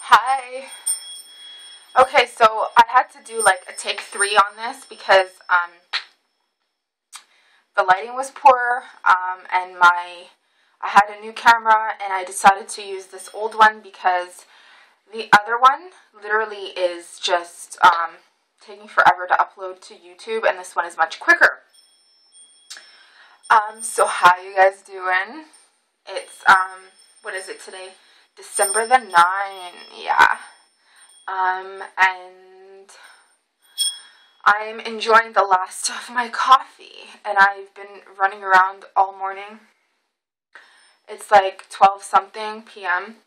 Hi. Okay, so I had to do like a take 3 on this because the lighting was poor, and I had a new camera and I decided to use this old one because the other one literally is just taking forever to upload to YouTube, and this one is much quicker. So how you guys doing? It's what is it today? December the 9th, yeah. And I'm enjoying the last of my coffee, and I've been running around all morning. It's like 12 something p.m.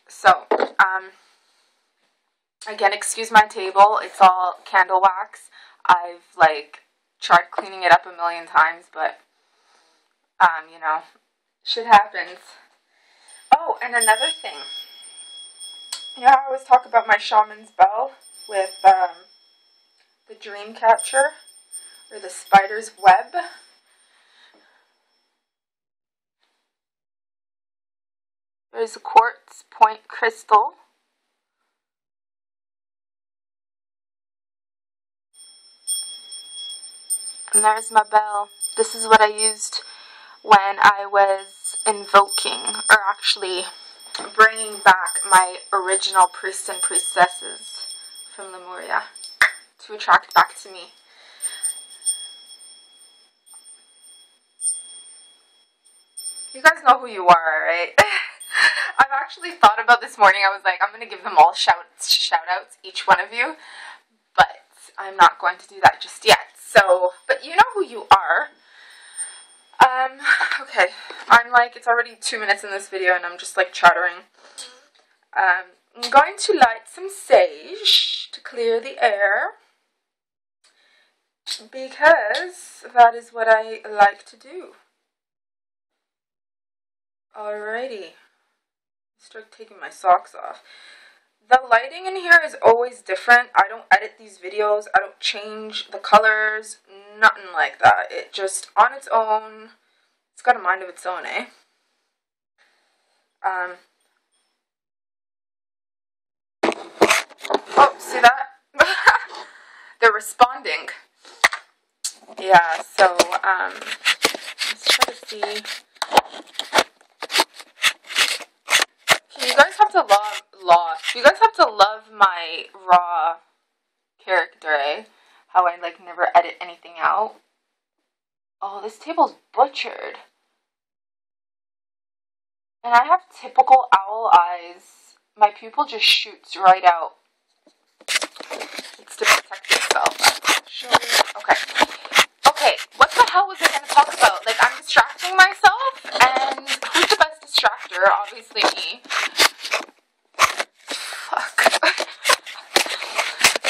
So, again, excuse my table, it's all candle wax. I've like tried cleaning it up a million times, but you know, shit happens. Oh, and another thing. You know how I always talk about my shaman's bell with the dream catcher or the spider's web? There's a quartz point crystal. And there's my bell. This is what I used when I was invoking, or actually bringing back my original priests and priestesses from Lemuria to attract back to me. You guys know who you are, right? I've actually thought about this morning. I was like, I'm going to give them all shout outs, each one of you, but I'm not going to do that just yet. So, but you know who you are. Okay, I'm like, it's already 2 minutes in this video and I'm just like chattering. I'm going to light some sage to clear the air, because that is what I like to do. Alrighty, start taking my socks off. The lighting in here is always different. I don't edit these videos. I don't change the colors. Nothing like that. It just, on its own, it's got a mind of its own, eh? Oh, see that? They're responding. Yeah, so, let's try to see. You guys have to you guys have to love my raw character, eh? How I like never edit anything out. Oh, this table's butchered. And I have typical owl eyes. My pupil just shoots right out. It's to protect itself. Okay, what the hell was I going to talk about? Like, I'm distracting myself, and who's the best distractor? Obviously me.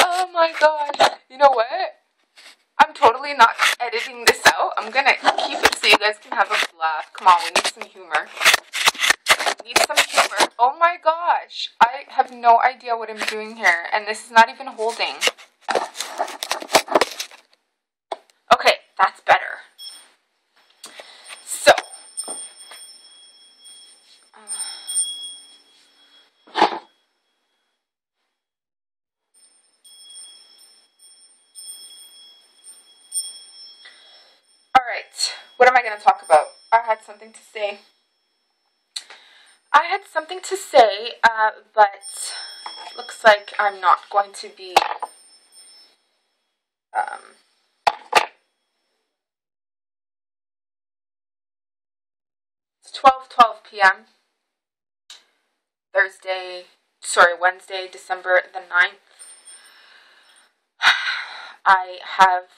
Oh my gosh. You know what? I'm totally not editing this out. I'm gonna keep it so you guys can have a laugh. Come on, we need some humor. Oh my gosh. I have no idea what I'm doing here, and this is not even holding. Okay, that's better. So. Alright, what am I going to talk about? I had something to say. But looks like I'm not going to be it's 12:12 p.m. Wednesday, December the 9th. I have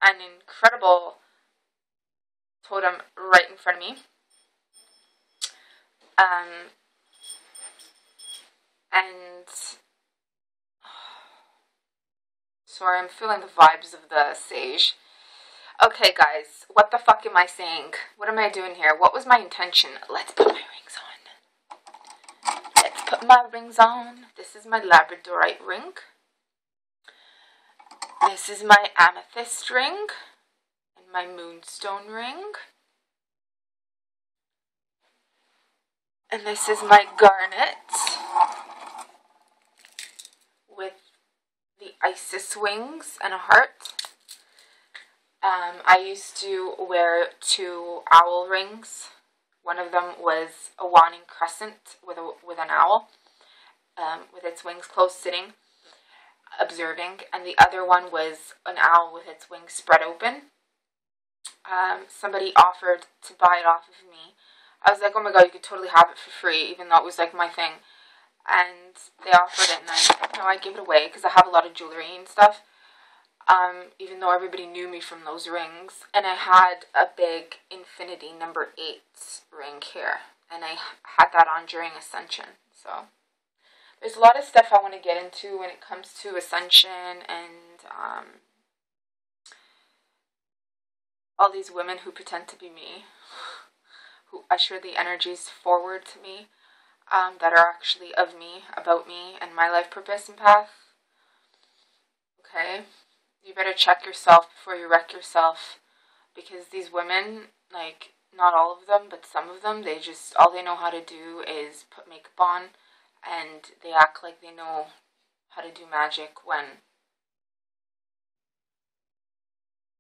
an incredible totem right in front of me. And sorry, I'm feeling the vibes of the sage. Okay, guys, what the fuck am I saying? What am I doing here? What was my intention? Let's put my rings on. Let's put my rings on. This is my labradorite ring. This is my amethyst ring. And my moonstone ring. And this is my garnet with the Isis wings and a heart. I used to wear 2 owl rings. One of them was a waning crescent with an owl, with its wings closed, sitting, observing, and the other one was an owl with its wings spread open. Somebody offered to buy it off of me. I was like, oh my god, you could totally have it for free, even though it was like my thing. And they offered it, and I gave it away because I have a lot of jewelry and stuff. Even though everybody knew me from those rings. And I had a big infinity number 8 ring here, and I had that on during Ascension. So there's a lot of stuff I want to get into when it comes to Ascension and all these women who pretend to be me, who usher the energies forward to me, that are actually of me, about me, and my life purpose and path. Okay? You better check yourself before you wreck yourself, because these women, like, not all of them, but some of them, all they know how to do is put makeup on, and they act like they know how to do magic when...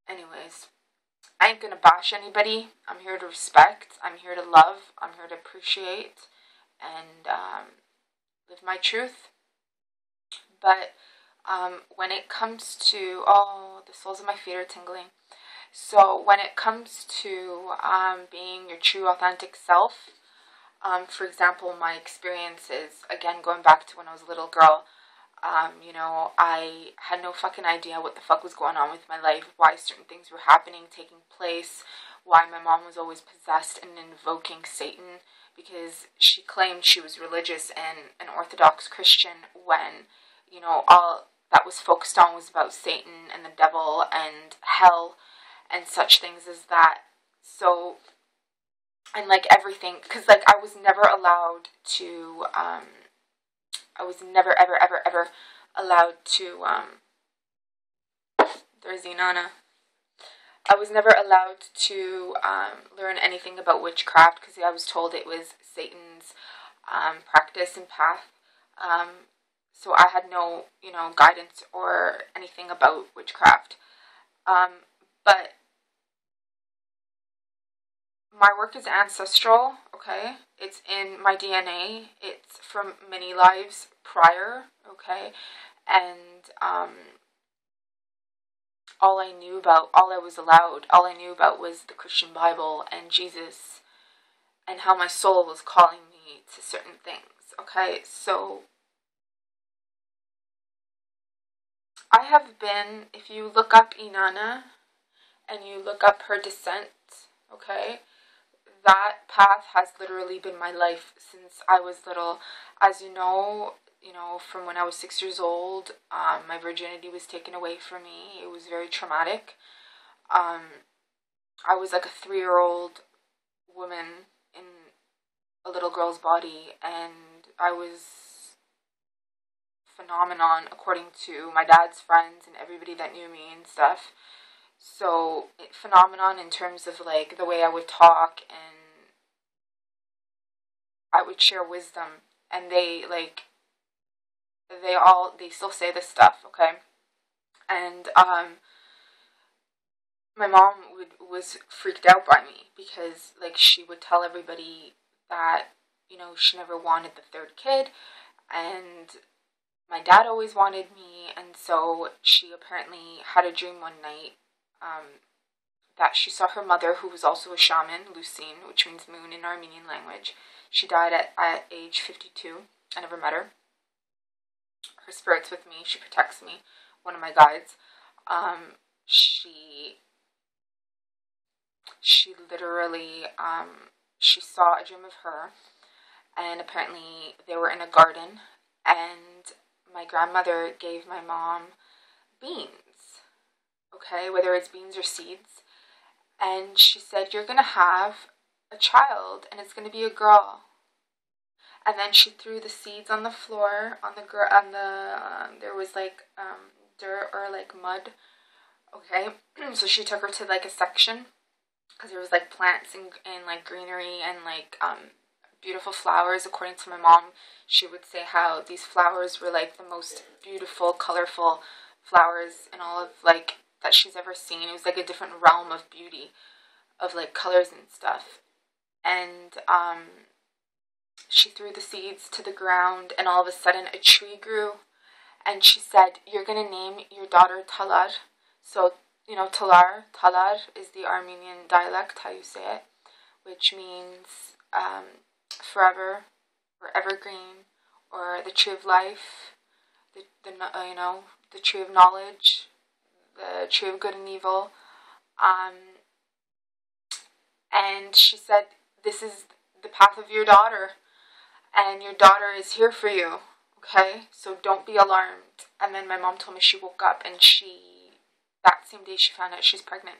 Anyways, I ain't gonna bash anybody. I'm here to respect, I'm here to love, I'm here to appreciate, and live my truth. But when it comes to, the soles of my feet are tingling. So when it comes to being your true authentic self, for example, my experiences, again, going back to when I was a little girl, I had no fucking idea what the fuck was going on with my life, why certain things were happening, taking place, why my mom was always possessed and invoking Satan, because she claimed she was religious and an Orthodox Christian when, all that was focused on was about Satan and the devil and hell and such things as that. So, and like everything, because like I was never allowed to, ever allowed to, there's Inanna. I was never allowed to learn anything about witchcraft because I was told it was Satan's practice and path. So I had no, guidance or anything about witchcraft. But my work is ancestral, okay? It's in my DNA. It's from many lives prior, okay? And all I knew about was the Christian Bible and Jesus and how my soul was calling me to certain things, okay? So I have been, if you look up Inanna and you look up her descent, okay, that path has literally been my life since I was little. As you know, from when I was 6 years old, my virginity was taken away from me. It was very traumatic. I was like a 3-year-old woman in a little girl's body, and I was phenomenon according to my dad's friends and everybody that knew me and stuff. So, phenomenon in terms of like the way I would talk, and I would share wisdom, and they still say this stuff, okay? And my mom was freaked out by me because like she would tell everybody that she never wanted the 3rd kid, and my dad always wanted me, and so she apparently had a dream one night that she saw her mother, who was also a shaman, Lucine, which means moon in Armenian language. She died at age 52. I never met her. Her spirit's with me. She protects me. One of my guides. She literally, she saw a dream of her, and apparently they were in a garden, and my grandmother gave my mom beans, okay, whether it's beans or seeds, and she said, you're going to have a child, and it's going to be a girl. And then she threw the seeds on the floor, there was like dirt or like mud, okay, so she took her to like a section, because there was like plants and like greenery and like beautiful flowers. According to my mom, she would say how these flowers were like the most beautiful, colorful flowers in all of like that she's ever seen. It was like a different realm of beauty, of like colors and stuff. And she threw the seeds to the ground, and all of a sudden a tree grew. And she said, "You're gonna name your daughter Talar." So, you know, Talar is the Armenian dialect, how you say it, which means forever, or evergreen, or the tree of life, the tree of knowledge, the tree of good and evil. And she said, "This is the path of your daughter, and your daughter is here for you, okay? So don't be alarmed." And then my mom told me she woke up, and that same day she found out she's pregnant.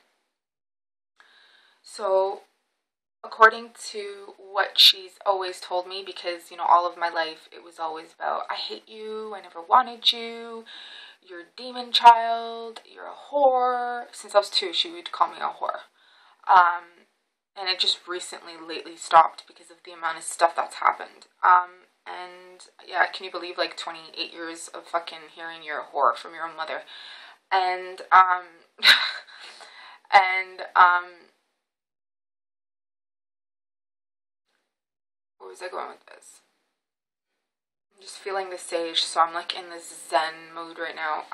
So according to what she's always told me, because, you know, all of my life it was always about, "I hate you, I never wanted you, you're a demon child, you're a whore." Since I was 2, she would call me a whore. And it just lately stopped because of the amount of stuff that's happened. And yeah, can you believe, like, 28 years of fucking hearing you're a whore from your own mother? And, where was I going with this? I'm just feeling the sage, so I'm like in this zen mode right now.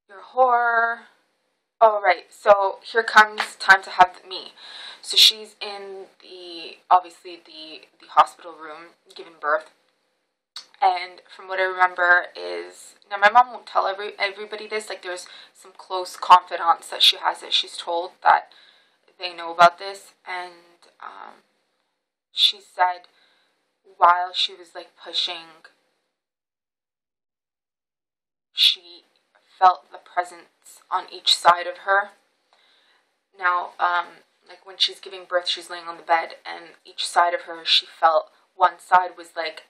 You're a whore. Oh, right. So here comes time to have me. So she's in obviously the hospital room giving birth. And from what I remember is, now my mom won't tell everybody this, like there's some close confidants that she has that she's told that they know about this. And she said while she was like pushing, she felt the presence on each side of her. Now, like when she's giving birth, she's laying on the bed, and each side of her, she felt one side was like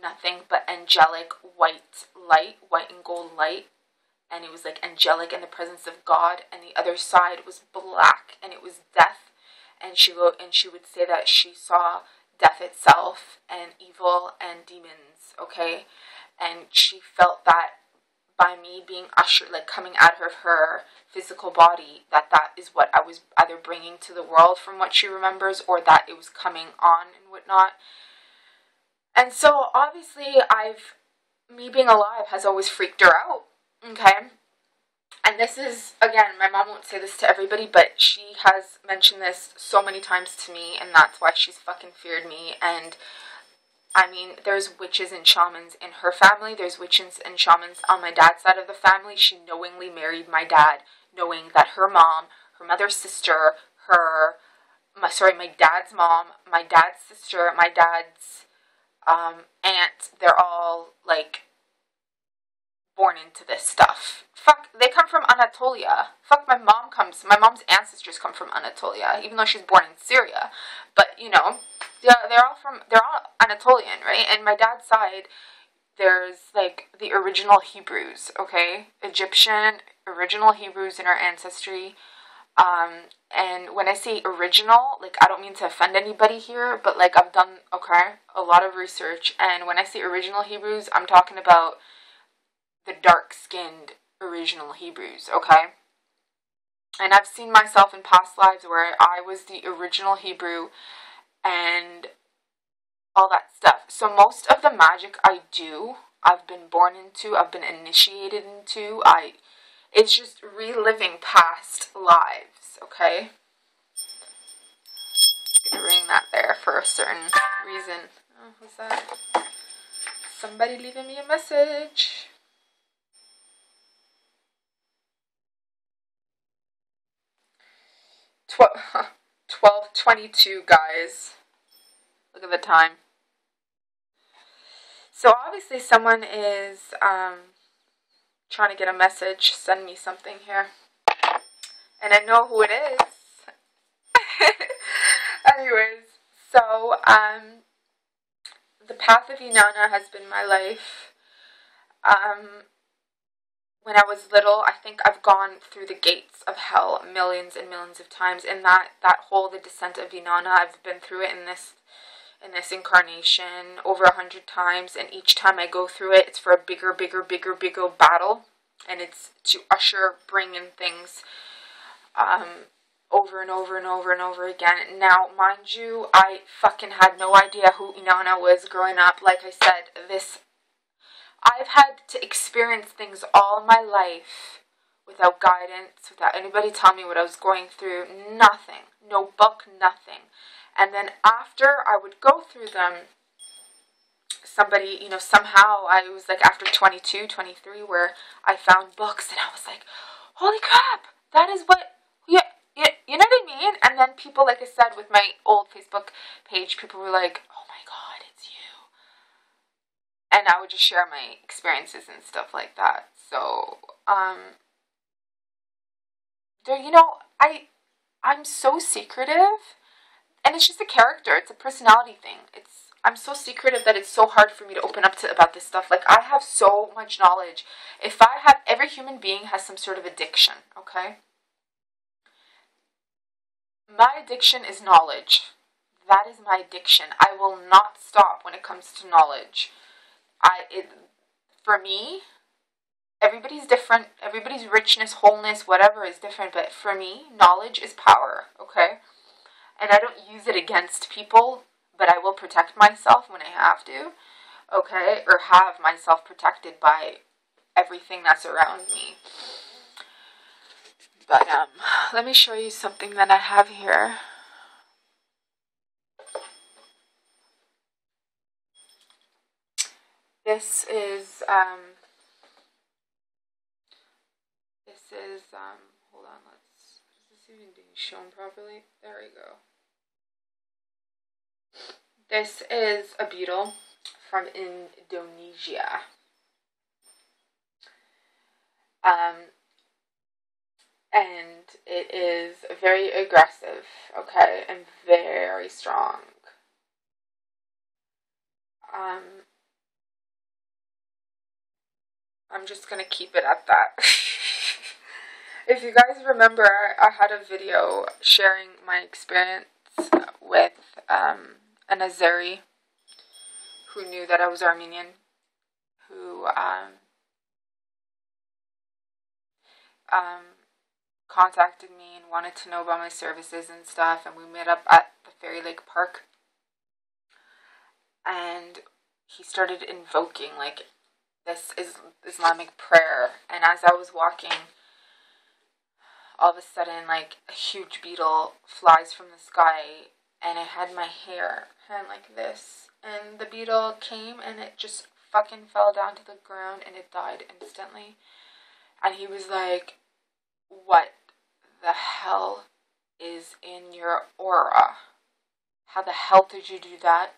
nothing but angelic white light, white and gold light, and it was like angelic in the presence of God, and the other side was black, and it was death. And she would say that she saw death itself and evil and demons, okay? And she felt that by me being ushered, like coming out of her physical body, that is what I was either bringing to the world from what she remembers, or that it was coming on and whatnot. And so obviously me being alive has always freaked her out, okay? And this is, again, my mom won't say this to everybody, but she has mentioned this so many times to me, and that's why she's fucking feared me. And I mean, there's witches and shamans in her family. There's witches and shamans on my dad's side of the family. She knowingly married my dad, knowing that her mom, her mother's sister, my dad's mom, my dad's sister, my dad's aunt, they're all, like, born into this stuff. Fuck, they come from Anatolia. Fuck, my mom's ancestors come from Anatolia, even though she's born in Syria. But, you know, they're all Anatolian, right? And my dad's side, there's, like, the original Hebrews, okay? Egyptian, original Hebrews in our ancestry. And when I say original, like, I don't mean to offend anybody here, but, like, I've done, okay, a lot of research. And when I say original Hebrews, I'm talking about the dark-skinned original Hebrews, okay? And I've seen myself in past lives where I was the original Hebrew and all that stuff. So most of the magic I do, I've been born into, I've been initiated into, it's just reliving past lives, okay? I'm gonna ring that there for a certain reason. Oh, what's that? Somebody leaving me a message. 12:22, guys. Look at the time. So obviously someone is trying to get a message, send me something here. And I know who it is. Anyways, so the path of Inanna has been my life. when I was little, I think I've gone through the gates of hell millions and millions of times. And that whole, the descent of Inanna, I've been through it in this incarnation over 100 times. And each time I go through it, it's for a bigger battle. And it's to bring in things over and over and over and over again. Now, mind you, I fucking had no idea who Inanna was growing up. Like I said, I've had to experience things all my life without guidance, without anybody telling me what I was going through. Nothing. No book, nothing. And then after I would go through them, somebody, somehow I was like after 22, 23, where I found books and I was like, holy crap, that is what, you know what I mean? And then people, like I said, with my old Facebook page, people were like, oh my God, it's you. And I would just share my experiences and stuff like that. So, I'm so secretive, and it's just a character. It's a personality thing. I'm so secretive that it's so hard for me to open up about this stuff. Like, I have so much knowledge. Every human being has some sort of addiction, okay? My addiction is knowledge. That is my addiction. I will not stop when it comes to knowledge. For me, everybody's different. Everybody's richness, wholeness, whatever is different. But for me, knowledge is power, okay? And I don't use it against people, but I will protect myself when I have to, okay? Or have myself protected by everything that's around me. But, let me show you something that I have here. This is, hold on, is this even being shown properly? There we go. This is a beetle from Indonesia. And it is very aggressive, okay, and very strong. I'm just gonna keep it at that. If you guys remember, I had a video sharing my experience with an Azeri who knew that I was Armenian, who contacted me and wanted to know about my services and stuff, and we met up at the Fairy Lake Park, and he started invoking like this Islamic prayer, and as I was walking, all of a sudden, like, a huge beetle flies from the sky, and I had my hand like this, and the beetle came, and it just fucking fell down to the ground, and it died instantly. And he was like, what the hell is in your aura? How the hell did you do that?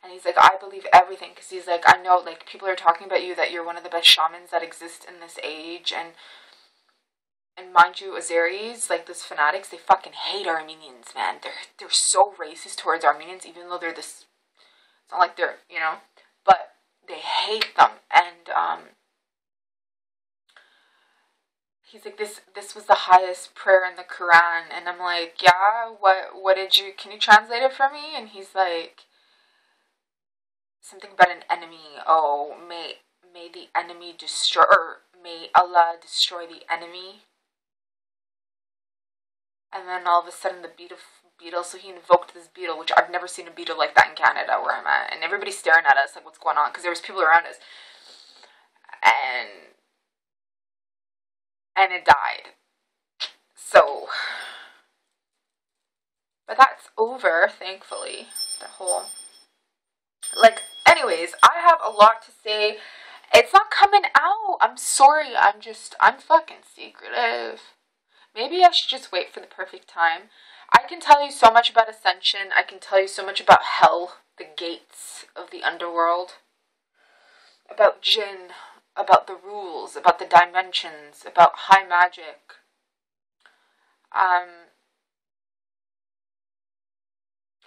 And he's like, I believe everything, because he's like, I know, like, people are talking about you, that you're one of the best shamans that exist in this age, and mind you, Azeris, like, those fanatics, they fucking hate Armenians, man. They're so racist towards Armenians, even though they're this, it's not like they're, but they hate them, and, he's like, this was the highest prayer in the Quran, and I'm like, yeah, what can you translate it for me? And he's like, something about an enemy, oh, may the enemy destroy, or may Allah destroy the enemy. And then all of a sudden the beetle, so he invoked this beetle, which I've never seen a beetle like that in Canada where I'm at, and everybody's staring at us like, what's going on, because there was people around us, and it died. So, but that's over, thankfully, the whole, like, anyways, I have a lot to say. It's not coming out, I'm sorry, I'm fucking secretive. Maybe I should just wait for the perfect time. I can tell you so much about Ascension. I can tell you so much about hell, the gates of the underworld, about Jinn, about the rules, about the dimensions, about high magic.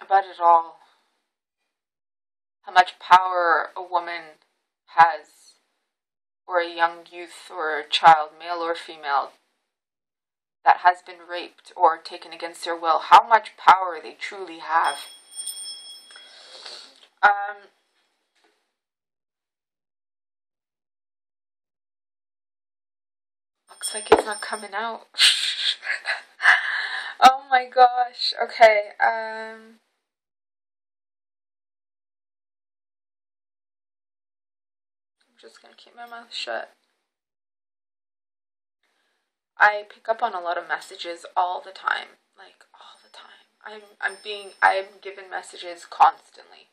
About it all. How much power a woman has or a young youth or a child, male or female, that has been raped or taken against their will, how much power they truly have. Looks like it's not coming out. Oh my gosh. Okay, I'm just gonna keep my mouth shut. I pick up on a lot of messages all the time. Like, all the time. I'm given messages constantly.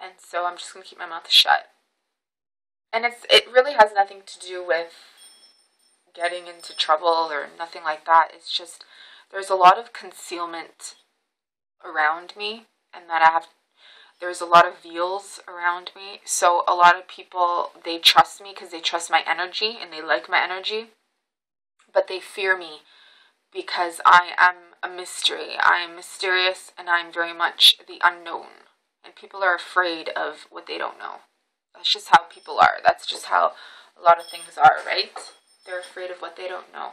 And so I'm just gonna keep my mouth shut. And it really has nothing to do with getting into trouble or nothing like that. It's just, there's a lot of concealment around me, and that there's a lot of veils around me. So a lot of people, they trust me because they trust my energy and they like my energy, but they fear me because I am a mystery. I am mysterious, and I'm very much the unknown, and people are afraid of what they don't know. That's just how people are. That's just how a lot of things are, right? They're afraid of what they don't know.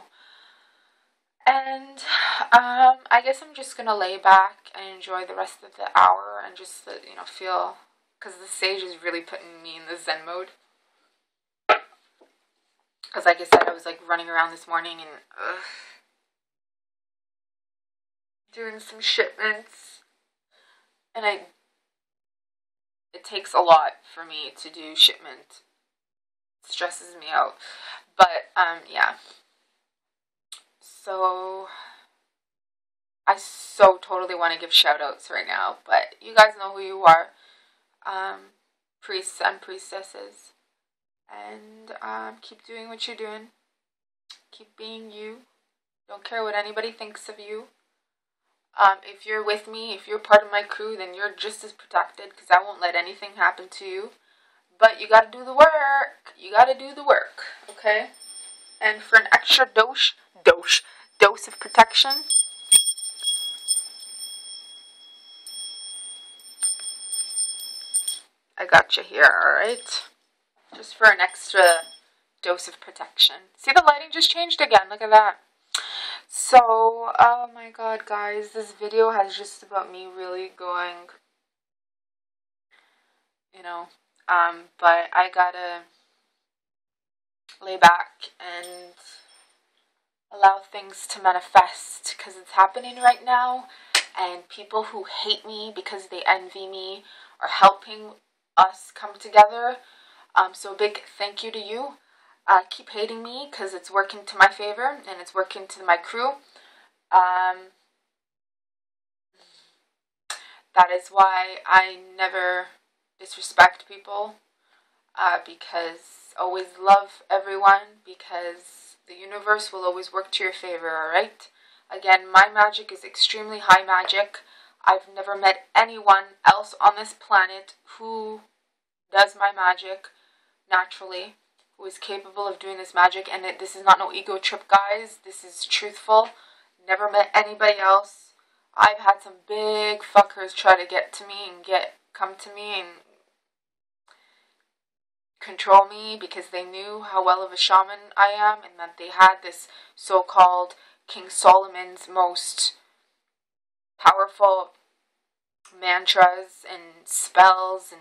And I guess I'm just gonna lay back and enjoy the rest of the hour and just feel, because the sage is really putting me in the Zen mode. Because like I said, I was like running around this morning and doing some shipments, and it takes a lot for me to do shipment. It stresses me out. But yeah. So I so totally want to give shout outs right now, but you guys know who you are. Priests and priestesses. And keep doing what you're doing. Keep being you. Don't care what anybody thinks of you. If you're with me, if you're part of my crew, then you're just as protected, because I won't let anything happen to you. But you gotta do the work. You gotta do the work, okay? And for an extra dose of protection, I got you here, alright? Just for an extra dose of protection. See, the lighting just changed again. Look at that. So, oh my god, guys, this video has just about me really going, but I gotta lay back and allow things to manifest, because it's happening right now, and people who hate me because they envy me are helping us come together. So a big thank you to you. Keep hating me, because it's working to my favor and it's working to my crew. That is why I never disrespect people, because always love everyone, because the universe will always work to your favor, alright? Again, my magic is extremely high magic. I've never met anyone else on this planet who does my magic naturally, who is capable of doing this magic. And this is not no ego trip, guys. This is truthful. Never met anybody else. I've had some big fuckers try to get to me and come to me and control me, because they knew how well of a shaman I am, and that they had this so-called King Solomon's most powerful mantras and spells,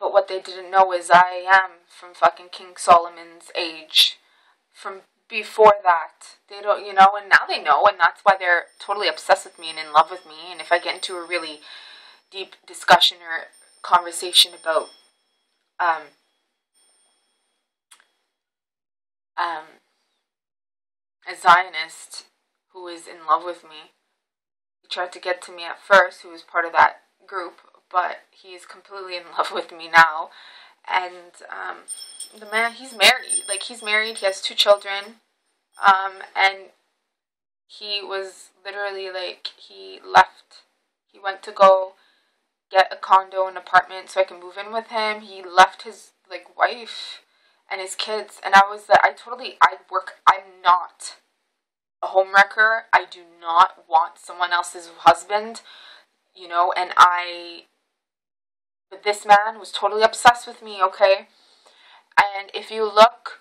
but what they didn't know is I am from fucking King Solomon's age, from before that. They don't, and now they know, and that's why they're totally obsessed with me and in love with me. And if I get into a really deep discussion or conversation about a Zionist who is in love with me, he tried to get to me at first, who was part of that group, but he's completely in love with me now. And the man, he's married. Like, he's married, he has 2 children, and he was literally, like, he went to go get a condo, an apartment, so I can move in with him. He left his, like, wife and his kids, and I was like, I'm not a homewrecker. I do not want someone else's husband, and But this man was totally obsessed with me, okay? And if you look,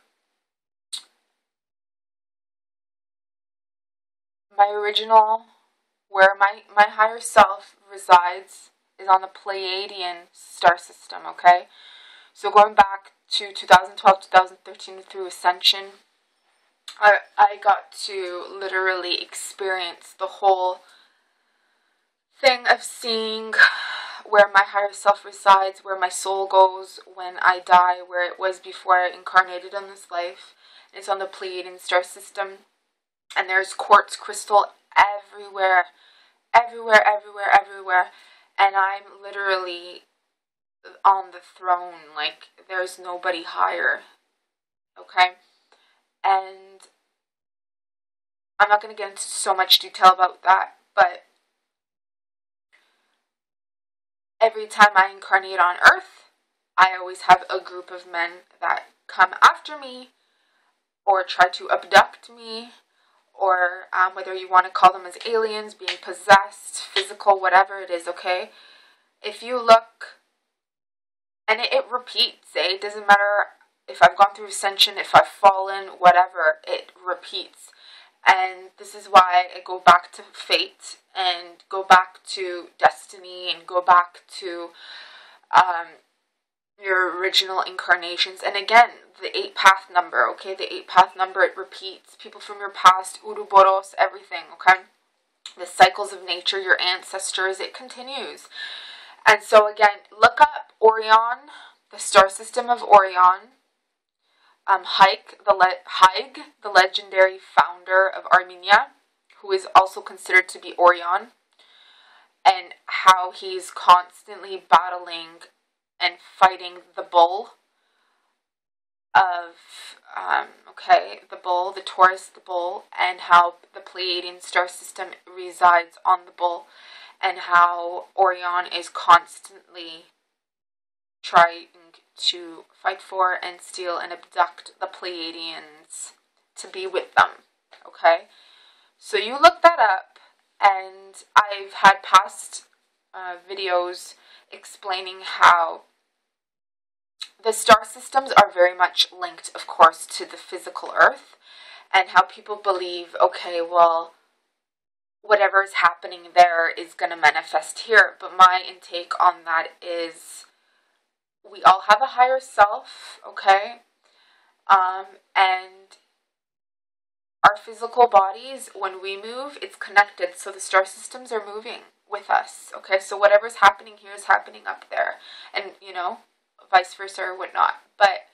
my original, where my higher self resides, is on the Pleiadian star system, okay? So going back to 2012, 2013 through Ascension, I got to literally experience the whole thing of seeing where my higher self resides, where my soul goes when I die, where it was before I incarnated on this life. It's on the Pleiadian star system, and there's quartz crystal everywhere, everywhere, everywhere, everywhere, and I'm literally on the throne, like there's nobody higher, okay? And I'm not going to get into so much detail about that, but every time I incarnate on Earth, I always have a group of men that come after me or try to abduct me, or whether you want to call them as aliens, being possessed, physical, whatever it is, okay? If you look, and it repeats, eh? It doesn't matter if I've gone through ascension, if I've fallen, whatever, it repeats. And this is why I go back to fate and go back to destiny and go back to your original incarnations. And again, the 8 path number, okay? The 8 path number, it repeats. People from your past, Ouroboros, everything, okay? The cycles of nature, your ancestors, it continues. And so again, look up Orion, the star system of Orion. Haig, the legendary founder of Armenia, who is also considered to be Orion, and how he's constantly battling and fighting the bull of, the Taurus, the bull, and how the Pleiadian star system resides on the bull, and how Orion is constantly trying to fight for and steal and abduct the Pleiadians to be with them, okay? So you look that up, and I've had past videos explaining how the star systems are very much linked, of course, to the physical Earth, and how people believe, okay, well, whatever is happening there is going to manifest here. But my intake on that is, we all have a higher self, okay? And our physical bodies, when we move, it's connected. So the star systems are moving with us, okay? So whatever's happening here is happening up there. And, you know, vice versa or whatnot. But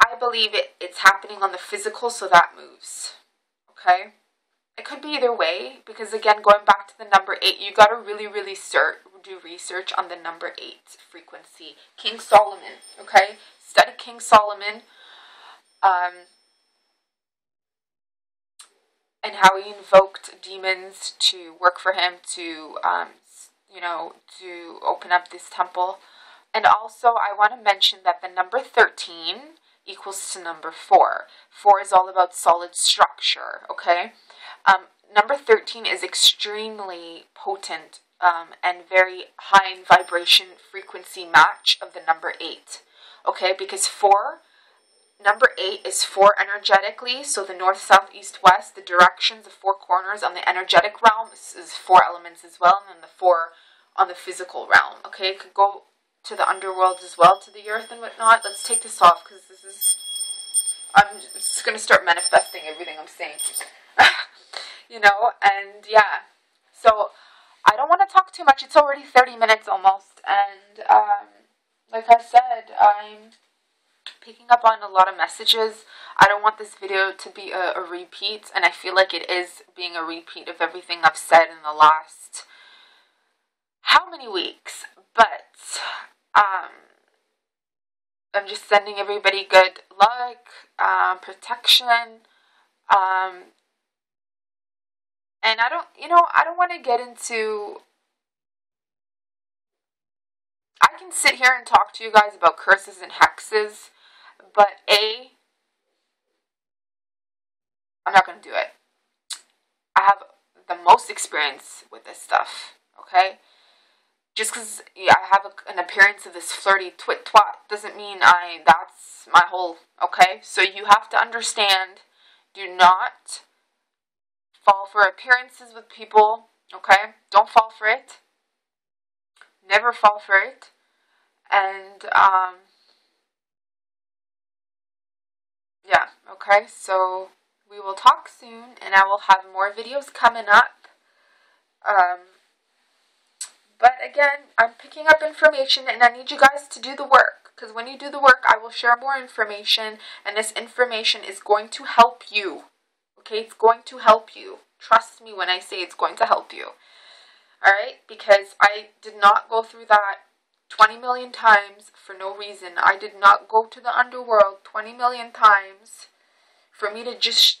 I believe it's happening on the physical, so that moves, okay? It could be either way, because again, going back to the number 8, you got to really, really do research on the number 8 frequency. King Solomon, okay? Study King Solomon, and how he invoked demons to work for him to, to open up this temple. And also, I want to mention that the number 13 equals to number 4. 4 is all about solid structure, okay? Number 13 is extremely potent and very high in vibration frequency match of the number 8, okay? Because number 8 is 4 energetically, so the north, south, east, west, the directions, the 4 corners on the energetic realm is 4 elements as well, and then the 4 on the physical realm, okay? It could go to the underworld as well, to the earth and whatnot. Let's take this off, because I'm just going to start manifesting everything I'm saying. And yeah, so I don't want to talk too much. It's already 30 minutes almost, and like I said, I'm picking up on a lot of messages. I don't want this video to be a repeat, and I feel like it is being a repeat of everything I've said in the last how many weeks, but I'm just sending everybody good luck, protection, and I don't want to get into, I can sit here and talk to you guys about curses and hexes, but I'm not going to do it. I have the most experience with this stuff, okay? just because I have an appearance of this flirty twat doesn't mean that's my whole, okay? So you have to understand, do not fall for appearances with people, okay? Don't fall for it. Never fall for it. And, yeah, okay? So we will talk soon, and I will have more videos coming up. But again, I'm picking up information, and I need you guys to do the work. Because when you do the work, I will share more information, and this information is going to help you. Okay, it's going to help you. Trust me when I say it's going to help you. Alright, because I did not go through that 20 million times for no reason. I did not go to the underworld 20 million times for me to just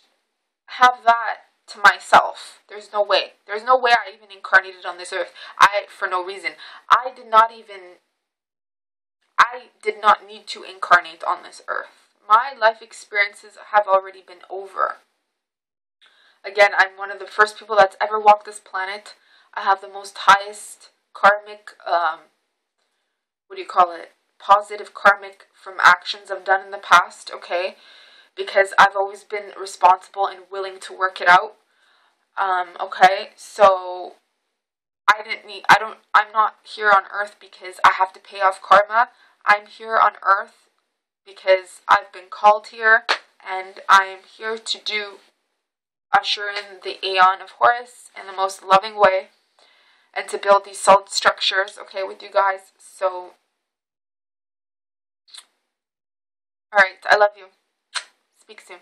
have that to myself. There's no way. There's no way I even incarnated on this earth. For no reason. I did not need to incarnate on this earth. My life experiences have already been over. Again, I'm one of the first people that's ever walked this planet. I have the most highest karmic, positive karmic from actions I've done in the past, okay? Because I've always been responsible and willing to work it out. Okay, so I'm not here on earth because I have to pay off karma. I'm here on earth because I've been called here, and I'm here to usher in the Aeon of Horus in the most loving way, and to build these solid structures, okay, with you guys. So, alright, I love you. Speak soon.